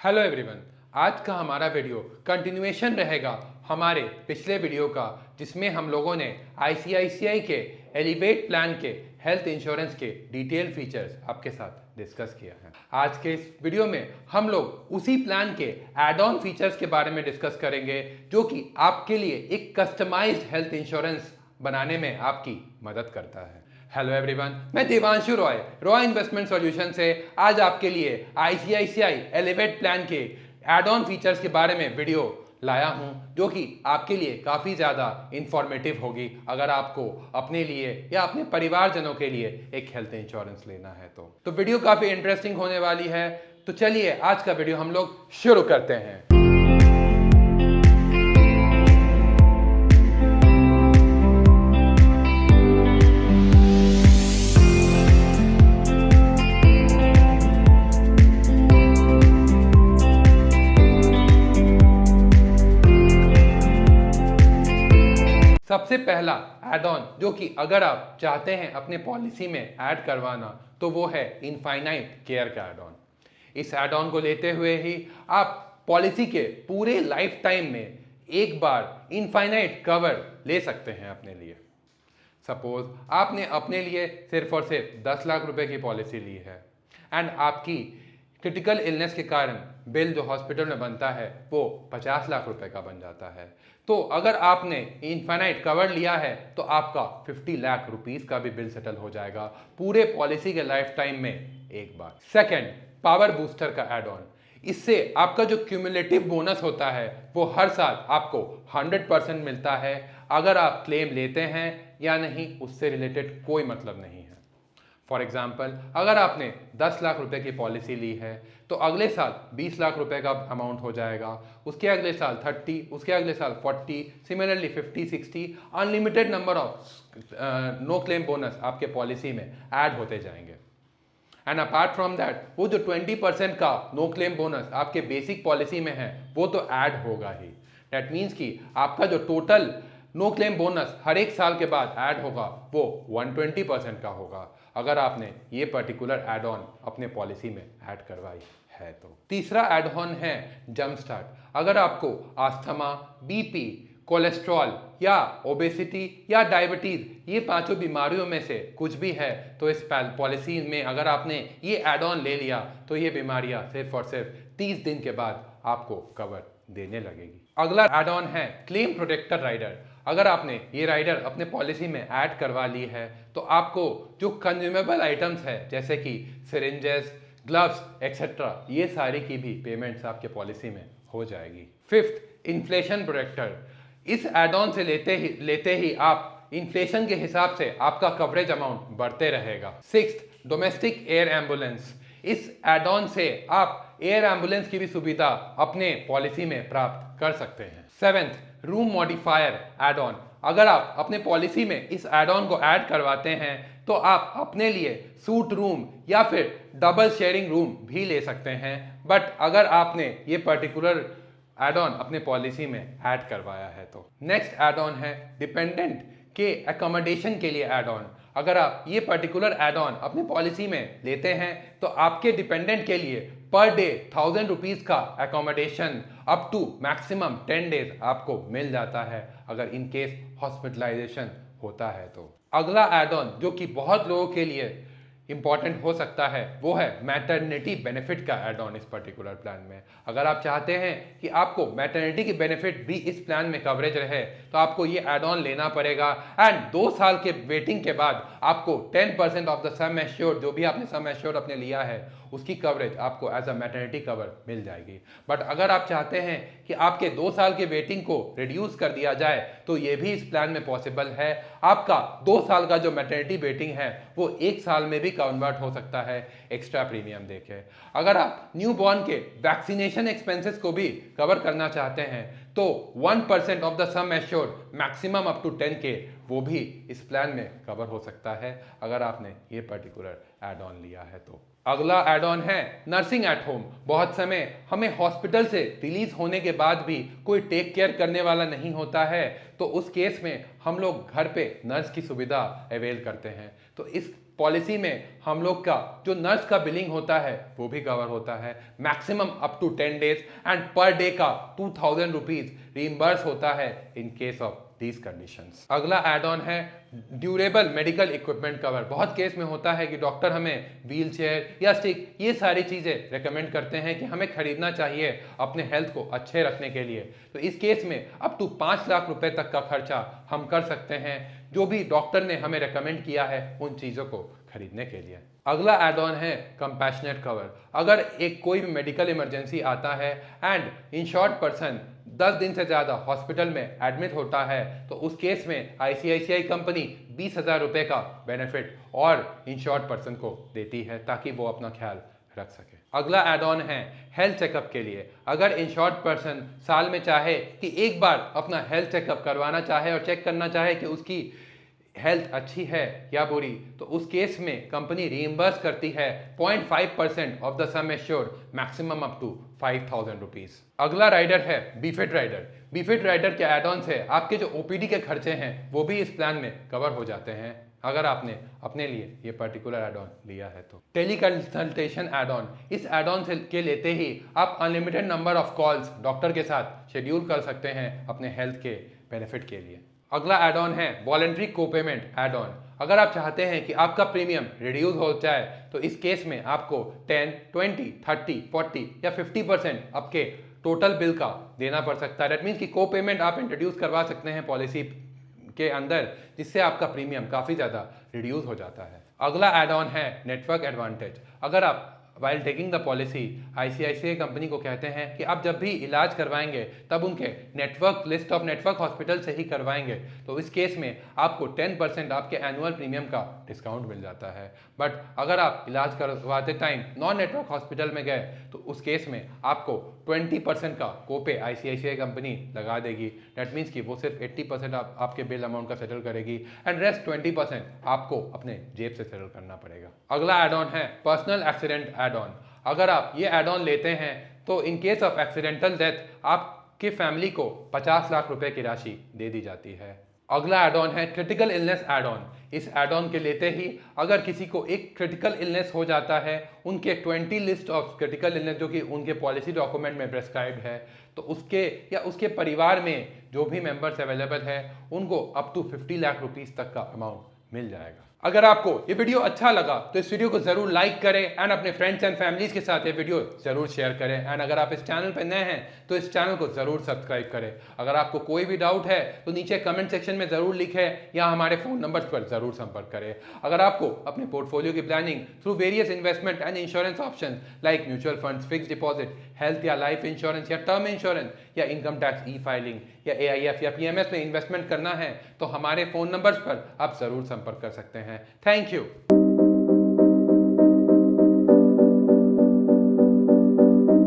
Hello everyone, आज का हमारा वीडियो कंटिन्यूएशन रहेगा हमारे पिछले वीडियो का, जिसमें हम लोगों ने आईसीआईसीआई के एलिवेट प्लान के हेल्थ इंश्योरेंस के डिटेल फीचर्स आपके साथ डिस्कस किया है। आज के इस वीडियो में हम लोग उसी प्लान के एड ऑन फीचर्स के बारे में डिस्कस करेंगे, जो कि आपके लिए एक कस्टमाइज्ड हेल्थ इंश्योरेंस बनाने में आपकी मदद करता है। हेलो एवरीवन, मैं देवांशु रॉय इन्वेस्टमेंट सॉल्यूशन से आज आपके लिए आईसीआईसीआई एलिवेट प्लान के एड ऑन फीचर्स के बारे में वीडियो लाया हूं, जो कि आपके लिए काफ़ी ज़्यादा इंफॉर्मेटिव होगी अगर आपको अपने लिए या अपने परिवारजनों के लिए एक हेल्थ इंश्योरेंस लेना है। तो वीडियो काफ़ी इंटरेस्टिंग होने वाली है। तो चलिए आज का वीडियो हम लोग शुरू करते हैं। सबसे पहला एड ऑन जो कि अगर आप चाहते हैं अपने पॉलिसी में ऐड करवाना, तो वो है इनफाइनाइट केयर का एड ऑन। इस एड ऑन को लेते हुए ही आप पॉलिसी के पूरे लाइफ टाइम में एक बार इनफाइनाइट कवर ले सकते हैं अपने लिए। सपोज आपने अपने लिए सिर्फ और सिर्फ 10 लाख रुपए की पॉलिसी ली है एंड आपकी क्रिटिकल इलनेस के कारण बिल जो हॉस्पिटल में बनता है वो 50 लाख रुपए का बन जाता है। तो अगर आपने इनफाइनाइट कवर लिया है तो आपका 50 लाख रुपीस का भी बिल सेटल हो जाएगा पूरे पॉलिसी के लाइफ टाइम में एक बार। सेकंड, पावर बूस्टर का एड ऑन। इससे आपका जो क्यूमुलेटिव बोनस होता है वो हर साल आपको 100% मिलता है। अगर आप क्लेम लेते हैं या नहीं उससे रिलेटेड कोई मतलब नहीं है। फॉर एग्जाम्पल, अगर आपने 10 लाख रुपए की पॉलिसी ली है तो अगले साल 20 लाख रुपए का अमाउंट हो जाएगा, उसके अगले साल 30, उसके अगले साल 40, similarly 50, 60, unlimited number of no claim bonus आपके पॉलिसी में ऐड होते जाएंगे। एंड अपार्ट फ्रॉम दैट, वो जो 20% का नो क्लेम बोनस आपके बेसिक पॉलिसी में है वो तो ऐड होगा ही। दैट मीन्स कि आपका जो टोटल नो क्लेम बोनस हर एक साल के बाद ऐड होगा वो 120% का होगा, अगर आपने ये पर्टिकुलर एड ऑन अपने पॉलिसी में ऐड करवाई है तो। तीसरा एड ऑन है जंप स्टार्ट। अगर आपको अस्थमा, बीपी, कोलेस्ट्रॉल या ओबेसिटी या डायबिटीज ये पांचों बीमारियों में से कुछ भी है तो इस पॉलिसी में अगर आपने ये एड ऑन ले लिया तो ये बीमारियां सिर्फ और सिर्फ 30 दिन के बाद आपको कवर देने लगेगी। अगला एड ऑन है क्लेम प्रोटेक्टर राइडर। अगर आपने ये राइडर अपने पॉलिसी में ऐड करवा ली है तो आपको जो कंज्यूमेबल आइटम्स है जैसे कि सिरिंजेस, ग्लव्स एक्सेट्रा, ये सारी की भी पेमेंट्स आपके पॉलिसी में हो जाएगी। Fifth, inflation protector. इस एड ऑन से लेते ही आप इन्फ्लेशन के हिसाब से आपका कवरेज अमाउंट बढ़ते रहेगा। Sixth, domestic air ambulance. इस एड ऑन से आप एयर एम्बुलेंस की भी सुविधा अपने पॉलिसी में प्राप्त कर सकते हैं। Seventh, room modifier add on. अगर आप अपने पॉलिसी में इस एड ऑन को ऐड करवाते हैं तो आप अपने लिए सूट रूम या फिर डबल शेयरिंग रूम भी ले सकते हैं। बट अगर आपने ये पर्टिकुलर एड ऑन अपने पॉलिसी में ऐड करवाया है तो। नेक्स्ट एड ऑन है डिपेंडेंट के अकोमोडेशन के लिए एड ऑन। अगर आप ये पर्टिकुलर एड ऑन अपनी पॉलिसी में लेते हैं तो आपके डिपेंडेंट के लिए पर डे 1000 रुपीज का accommodation up to maximum 10 days आपको मिल जाता है अगर इन केस हॉस्पिटलाइजेशन होता है तो। अगला एड ऑन जो कि बहुत लोगों के लिए इंपॉर्टेंट हो सकता है वो है मैटरनिटी बेनिफिट का एड ऑन। इस पर्टिकुलर प्लान में अगर आप चाहते हैं कि आपको मैटरनिटी की बेनिफिट भी इस प्लान में कवरेज रहे तो आपको ये एड ऑन लेना पड़ेगा एंड 2 साल के वेटिंग के बाद आपको 10% ऑफ द सम एश्योर्ड, जो भी आपने सम एश्योर्ड अपने लिया है उसकी कवरेज आपको एज अ मैटरनिटी कवर मिल जाएगी। बट अगर आप चाहते हैं कि आपके 2 साल के वेटिंग को रिड्यूस कर दिया जाए तो ये भी इस प्लान में पॉसिबल है। आपका 2 साल का जो मैटरनिटी वेटिंग है वो 1 साल में भी कन्वर्ट हो सकता है एक्स्ट्रा प्रीमियम देके। अगर आप न्यू बॉर्न के वैक्सीनेशन एक्सपेंसेस को भी कवर करना चाहते हैं तो 1% of the sum assured maximum up to 10K वो भी इस प्लान में कवर हो सकता है अगर आपने ये पर्टिकुलर एड ऑन लिया है तो। अगला एड ऑन है नर्सिंग एट होम। बहुत समय हमें हॉस्पिटल से रिलीज होने के बाद भी कोई टेक केयर करने वाला नहीं होता है, तो उस केस में हम लोग घर पे नर्स की सुविधा अवेल करते हैं। तो इस पॉलिसी में हम लोग का जो नर्स का बिलिंग होता है वो भी कवर होता है, maximum up to 10 days and per day का 2000 रुपीज रीइंबर्स होता है in case of these conditions. अगला एड ऑन है ड्यूरेबल मेडिकल इक्विपमेंट कवर। बहुत केस में होता है कि डॉक्टर हमें व्हील चेयर या स्टिक ये सारी चीज़ें रेकमेंड करते हैं कि हमें खरीदना चाहिए अपने हेल्थ को अच्छे रखने के लिए। तो इस केस में अप टू 5 लाख रुपए तक का खर्चा हम कर सकते हैं, जो भी डॉक्टर ने हमें रेकमेंड किया है उन चीज़ों को खरीदने के लिए। अगला एड ऑन है कंपैशनेट कवर। अगर एक कोई भी मेडिकल इमरजेंसी आता है एंड इंश्योर्ड पर्सन 10 दिन से ज़्यादा हॉस्पिटल में एडमिट होता है तो उस केस में आईसीआईसीआई कंपनी 20,000 रुपये का बेनिफिट और इंश्योर्ड पर्सन को देती है ताकि वो अपना ख्याल रख सके। अगला एड ऑन है हेल्थ चेकअप के लिए। अगर इंश्योर्ड पर्सन साल में चाहे कि एक बार अपना हेल्थ चेकअप करवाना चाहे और चेक करना चाहे कि उसकी हेल्थ अच्छी है या बुरी, तो उस केस में कंपनी रीइंबर्स करती है 0.5% of the sum assured, maximum up to 5,000 rupees. अगला राइडर है बीफिट राइडर। बीफिट राइडर के एड ऑन से आपके जो ओपीडी के खर्चे हैं वो भी इस प्लान में कवर हो जाते हैं अगर आपने अपने लिए ये पर्टिकुलर एड ऑन लिया है तो। Teleconsultation add on. इस एड ऑन के लेते ही आप unlimited number of calls doctor के साथ शेड्यूल कर सकते हैं अपने हेल्थ के बेनिफिट के लिए। अगला एड ऑन है वॉलेंट्री कोपेमेंट एड ऑन। अगर आप चाहते हैं कि आपका प्रीमियम रिड्यूस हो जाए तो इस केस में आपको 10, 20, 30, 40 या 50% आपके टोटल बिल का देना पड़ सकता है। दैट मीन्स कि को पेमेंट आप इंट्रोड्यूस करवा सकते हैं पॉलिसी के अंदर, जिससे आपका प्रीमियम काफ़ी ज़्यादा रिड्यूस हो जाता है। अगला एड ऑन है नेटवर्क एडवांटेज। अगर आप while taking the policy ICICI company को कहते हैं कि आप जब भी इलाज करवाएंगे तब उनके network list of network hospital से ही करवाएंगे, तो इस केस में आपको 10% आपके एनुअल प्रीमियम का डिस्काउंट मिल जाता है। बट अगर आप इलाज करवाते टाइम नॉन नेटवर्क हॉस्पिटल में गए तो उस केस में आपको 20% का कोपे आईसीआईसीआई कंपनी लगा देगी। दैट मीन्स कि वो सिर्फ 80% आपके बिल अमाउंट का सेटल करेगी एंड रेस्ट 20% आपको अपने जेब से सेटल करना पड़ेगा। अगला एड ऑन है पर्सनल एक्सीडेंट एड ऑन। अगर आप ये एड ऑन लेते हैं तो इन केस ऑफ एक्सीडेंटल डेथ आपके फैमिली को 50 लाख रुपए की राशि दे दी जाती है। अगला एड ऑन है क्रिटिकल इलनेस एड ऑन। इस एड ऑन के लेते ही अगर किसी को एक क्रिटिकल इलनेस हो जाता है, उनके 20 लिस्ट ऑफ क्रिटिकल इलनेस जो कि उनके पॉलिसी डॉक्यूमेंट में प्रेस्क्राइब्ड है, तो उसके या उसके परिवार में जो भी मेंबर्स अवेलेबल है उनको अप टू 50 लाख रुपीस तक का अमाउंट मिल जाएगा। अगर आपको ये वीडियो अच्छा लगा तो इस वीडियो को जरूर लाइक करें एंड अपने फ्रेंड्स एंड फैमिलीज के साथ ये वीडियो जरूर शेयर करें एंड अगर आप इस चैनल पर नए हैं तो इस चैनल को जरूर सब्सक्राइब करें। अगर आपको कोई भी डाउट है तो नीचे कमेंट सेक्शन में जरूर लिखें या हमारे फोन नंबर्स पर जरूर संपर्क करें। अगर आपको अपने पोर्टफोलियो की planning through various investment and insurance option like mutual funds, fix deposit, health या लाइफ इंश्योरेंस या टर्म इंश्योरेंस या इनकम टैक्स ई फाइलिंग या AIF या PMS में इन्वेस्टमेंट करना है तो हमारे फोन नंबर्स पर आप जरूर संपर्क कर सकते हैं। Thank you.